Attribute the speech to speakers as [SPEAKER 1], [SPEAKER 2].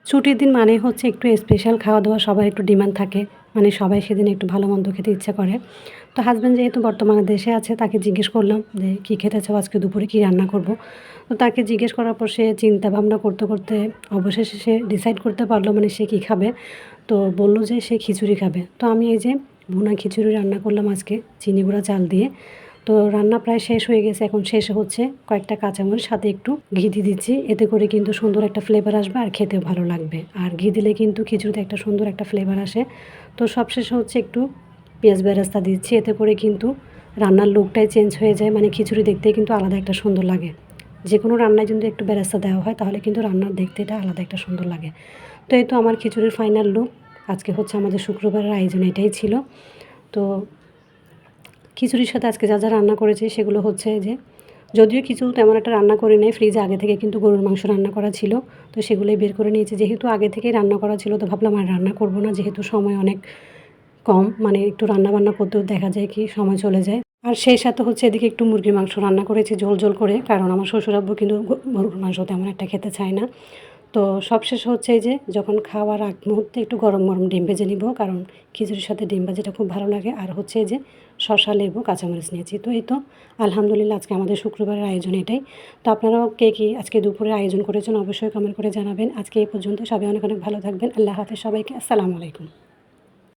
[SPEAKER 1] ছুটির দিন মানেই হচ্ছে একটু স্পেশাল খাওয়া-দাওয়া সবার একটু ডিমান্ড থাকে। মানে সবাই সেদিন একটু ভালো-মন্দ খেতে ইচ্ছা করে। তো হাসব্যান্ড যেহেতু বর্তমানে দেশে আছে তাকে জিজ্ঞেস করলাম যে, "কি খেতে চাও? আজকে দুপুরে কি রান্না করব?" তো তাকে জিজ্ঞেস করার পর সে চিন্তা ভাবনা করতে, করতে অবশেষে সে ডিসাইড করতে পারল মানে সে কি খাবে। তো বলল যে সে খিচুড়ি খাবে। তো আমি এই যে ভুনা খিচুড়ি রান্না করলাম আজকে চিনি গুঁড়া চাল দিয়ে। তো রান্না প্রায় শেষ হয়ে গেছে। এখন শেষে হচ্ছে কয়েকটা কাঁচামরিচ সাথে একটু ঘি দিয়ে দিচ্ছি। এতে করে কিন্তু সুন্দর একটা ফ্লেভার আসবে আর খেতেও ভালো লাগবে। আর ঘি দিলে কিন্তু খিচুড়িতে একটা সুন্দর একটা ফ্লেভার আসে। তো সবশেষে হচ্ছে একটু পেঁয়াজ বেরেস্তা দিচ্ছি। এতে করে কিন্তু রান্নার লুকটাই চেঞ্জ হয়ে যায়। মানে খিচুড়ি দেখতেই কিন্তু আলাদা একটা সুন্দর লাগে। যেকোনো রান্নায় যদি একটু বেরেস্তা দেওয়া হয় তাহলে কিন্তু রান্নার দেখতে এটা আলাদা একটা সুন্দর লাগে। তো এই তো আমার খিচুড়ির ফাইনাল লুক। আজকে হচ্ছে আমাদের শুক্রবারের আয়োজন এটাই ছিল। তো খিচুড়ির সাথে আজকে যা রান্না করেছি সেগুলো হচ্ছে যে যদিও কিছু তেমন একটা রান্না করি নাই, ফ্রিজে আগে থেকে কিন্তু গরুর মাংস রান্না করা ছিল। তো সেগুলোই বের করে নিয়েছি। যেহেতু আগে থেকেই রান্না করা ছিল তো ভাবলাম আর রান্না করব না। যেহেতু সময় অনেক কম, মানে একটু রান্না-বান্না করতেও দেখা যায় কি সময় চলে যায়। আর সেই সাথে হচ্ছে এদিকে একটু মুরগির মাংস রান্না করেছি ঝোল, ঝোল করে। কারণ আমার শ্বশুর-আব্বু কিন্তু গরুর মাংস তেমন একটা খেতে চায় না। তো সবশেষে হচ্ছে এই যে যখন খাওয়ার আগ মুহূর্তে একটু গরম, গরম ডিম ভেজে নিব। কারণ খিচুড়ির সাথে ডিম ভাজিটা খুব ভালো লাগে। আর হচ্ছে এই যে শসা, লেবু, কাঁচামরিচ নিয়েছি। তো এই তো আলহামদুলিল্লাহ আজকে আমাদের শুক্রবারের আয়োজন এটাই। তো আপনারাও কে কী আজকে দুপুরে আয়োজন করেছেন অবশ্যই কমেন্ট করে জানাবেন। আজকে এই পর্যন্ত। সবাই অনেক, অনেক ভালো থাকবেন। আল্লাহ হাফেজ সবাইকে। আসসালামু আলাইকুম।